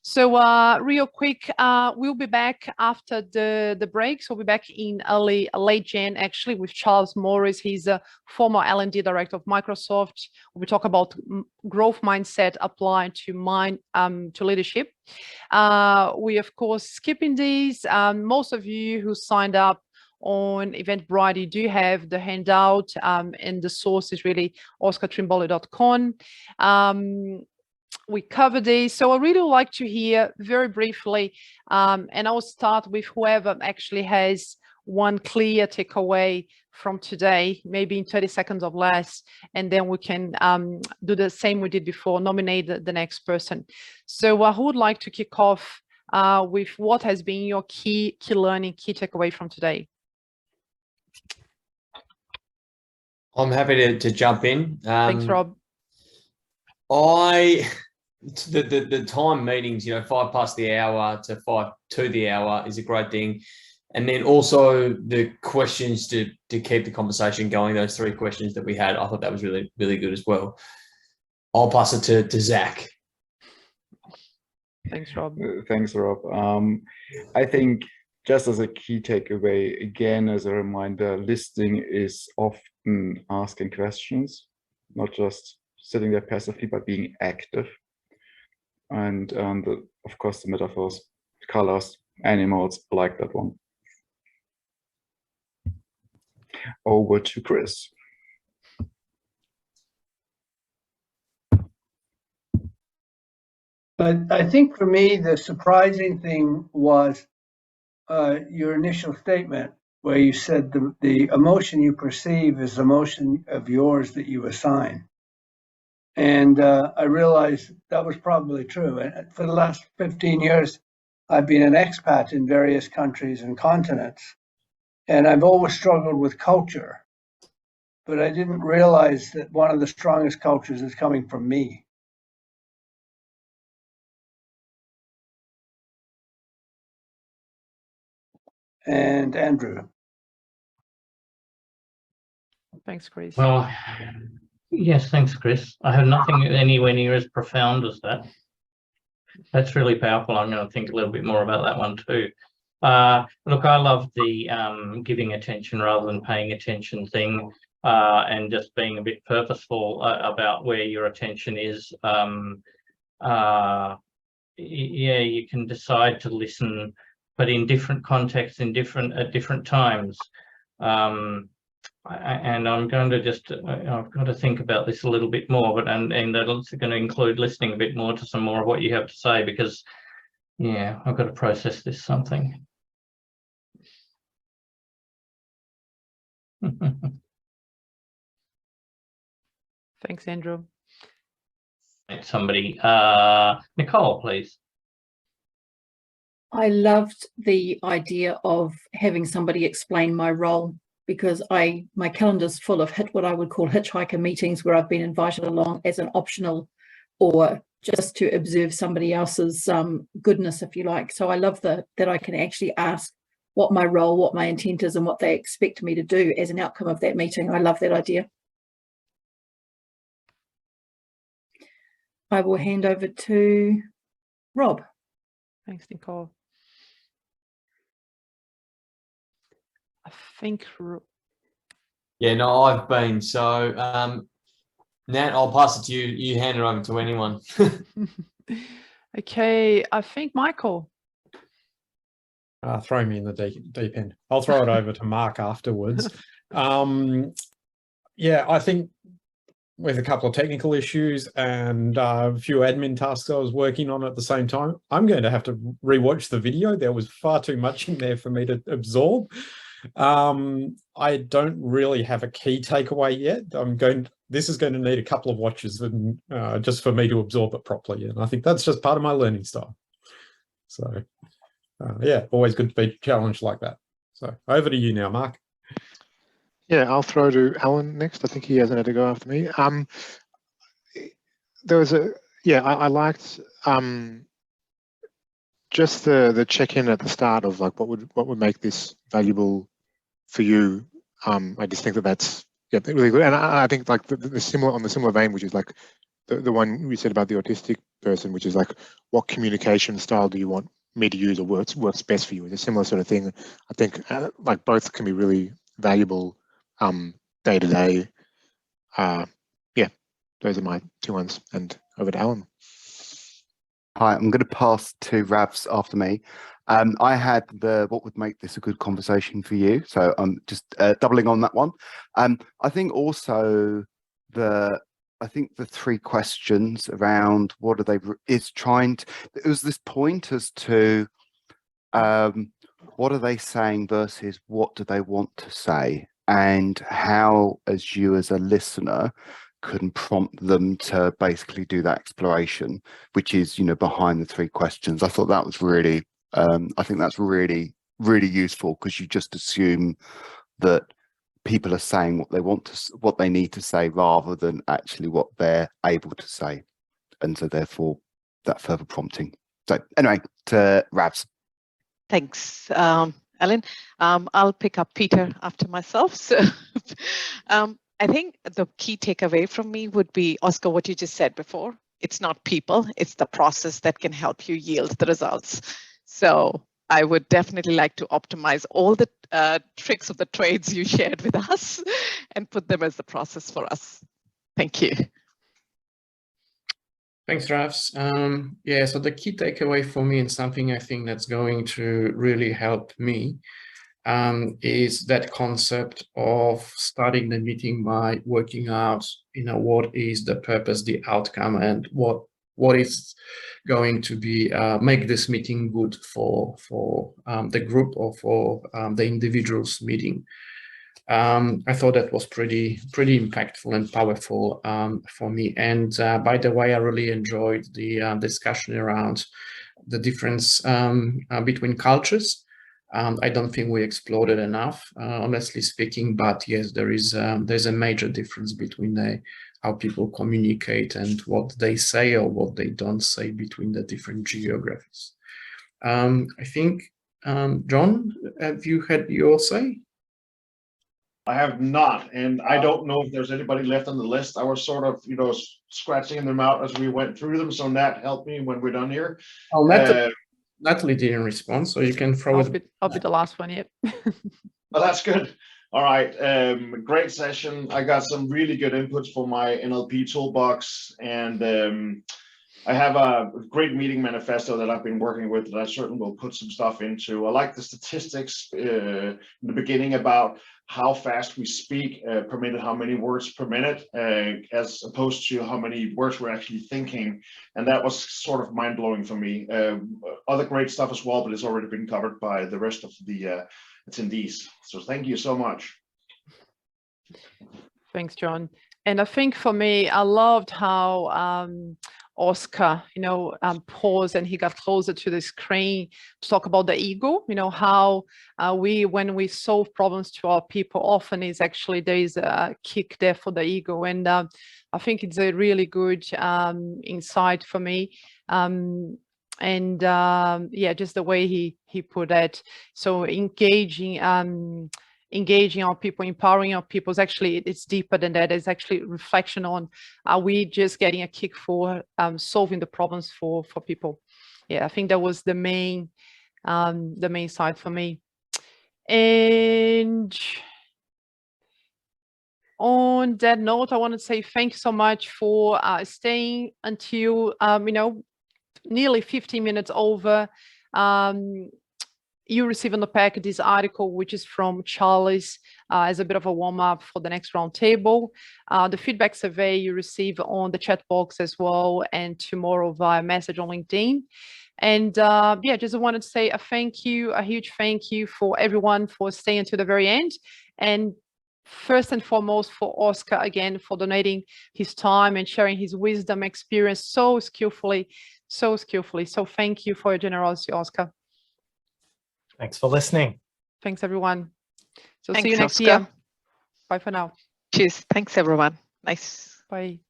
So real quick, we'll be back after the break. So we'll be back in late Jan, actually, with Charles Morris. He's a former L&D director of Microsoft. We talk about growth mindset applied to leadership. We, of course, skipping these. Most of you who signed up on Eventbrite, you do have the handout, and the source is really oscartrimboli.com. We cover these. So I really would like to hear very briefly, and I will start with whoever actually has one clear takeaway from today, maybe in 30 seconds or less, and then we can do the same we did before, nominate the next person. So who would like to kick off with what has been your key learning, key takeaway from today? I'm happy to jump in. Thanks, Rob. The time meetings, 5 past the hour to 5 to the hour is a great thing. And then also the questions to keep the conversation going, those 3 questions that we had, I thought that was really, really good as well. I'll pass it to Zach. Thanks, Rob. Thanks, Rob. I think just as a key takeaway, again, as a reminder, listening is often asking questions, not just sitting there passively, but being active. And of course, the metaphors, colors, animals, I like that one. Over to Chris. But I think for me, the surprising thing was your initial statement, where you said the emotion you perceive is the emotion of yours that you assign. And I realized that was probably true. And for the last 15 years, I've been an expat in various countries and continents. And I've always struggled with culture. But I didn't realize that one of the strongest cultures is coming from me. And Andrew. Thanks, Chris. Well, yes, thanks, Chris. I have nothing anywhere near as profound as that. That's really powerful. I'm going to think a little bit more about that one too. Look, I love the giving attention rather than paying attention thing, and just being a bit purposeful about where your attention is. Yeah, you can decide to listen, but in different contexts, at different times. And I'm going to just, I've got to think about this a little bit more, but and that's going to include listening a bit more to some more of what you have to say, because, yeah, I've got to process this something. Thanks, Andrew. Somebody, Nicole, please. I loved the idea of having somebody explain my role, because my calendar's full of what I would call hitchhiker meetings, where I've been invited along as an optional or just to observe somebody else's goodness, if you like. So I love that I can actually ask what my role, what my intent is, and what they expect me to do as an outcome of that meeting. I love that idea. I will hand over to Rob. Thanks, Nicole. I think. Yeah, no, I've been. So, Nat, I'll pass it to you. You hand it over to anyone. Okay, I think Michael. Throw me in the deep end. I'll throw it over to Mark afterwards. Yeah, I think with a couple of technical issues and a few admin tasks I was working on at the same time, I'm going to have to rewatch the video. There was far too much in there for me to absorb. I don't really have a key takeaway yet. This is going to need a couple of watches and just for me to absorb it properly. And I think that's just part of my learning style. So yeah, always good to be challenged like that. So over to you now, Mark. Yeah, I'll throw to Alan next. I think he hasn't had to go after me. There was I liked just the check-in at the start of like what would make this valuable for you. I just think that's really good, and I think like the similar vein, which is like the one we said about the autistic person, which is like, what communication style do you want me to use, or works best for you? It's a similar sort of thing. I think like both can be really valuable day to day. Yeah, those are my 2 ones, and over to Alan. Hi, I'm going to pass to Ravs after me. I had what would make this a good conversation for you, so I'm just doubling on that one. I think also the 3 questions around what are they it was this point as to what are they saying versus what do they want to say, and how as you as a listener can prompt them to basically do that exploration, which is, you know, behind the 3 questions. I thought that was really I think that's really useful, because you just assume that people are saying what they need to say, rather than actually what they're able to say, and so therefore that further prompting. So anyway, to Ravs. Thanks, Alan. I'll pick up Peter after myself. So I think the key takeaway from me would be, Oscar, what you just said before. It's not people, it's the process that can help you yield the results. So I would definitely like to optimize all the tricks of the trades you shared with us and put them as the process for us. Thank you. Thanks, Ravs. Yeah, so the key takeaway for me, and something I think that's going to really help me, is that concept of starting the meeting by working out, you know, what is the purpose, the outcome, and what is going to be make this meeting good for the group or for the individuals meeting. I thought that was pretty impactful and powerful for me. And by the way, I really enjoyed the discussion around the difference between cultures. I don't think we explored it enough, honestly speaking. But yes, there's a major difference between how people communicate and what they say or what they don't say between the different geographies. I think, John, have you had your say? I have not, and I don't know if there's anybody left on the list. I was sort of, you know, scratching them out as we went through them, so Nat, help me when we're done here. Oh, Natalie didn't respond, so you can throw it. I'll be the last one, yep. Oh, that's good. All right, great session. I got some really good inputs for my NLP toolbox, and I have a great meeting manifesto that I've been working with that I certainly will put some stuff into. I like the statistics in the beginning about how fast we speak per minute, how many words per minute, as opposed to how many words we're actually thinking. And that was sort of mind-blowing for me. Other great stuff as well, but it's already been covered by the rest of the attendees. So thank you so much. Thanks, John. And I think for me, I loved how Oscar, you know, paused and he got closer to the screen to talk about the ego, you know, how when we solve problems to our people, often is actually there is a kick there for the ego. And I think it's a really good insight for me. Yeah, just the way he put it. So engaging our people, empowering our people is actually, it's deeper than that. It's actually reflection on, are we just getting a kick for solving the problems for people? Yeah, I think that was the main side for me. And on that note, I want to say thank you so much for staying until you know, nearly 15 minutes over. You receive in the pack this article, which is from Charles, as a bit of a warm-up for the next roundtable. The feedback survey you receive on the chat box as well, and tomorrow via message on LinkedIn. And yeah, just wanted to say a thank you, a huge thank you for everyone for staying to the very end. And first and foremost for Oscar, again, for donating his time and sharing his wisdom, experience so skillfully. So thank you for your generosity, Oscar. Thanks for listening. Thanks, everyone. So Thanks, see you next Oscar. year. Bye for now. Cheers. Thanks, everyone. Nice. Bye.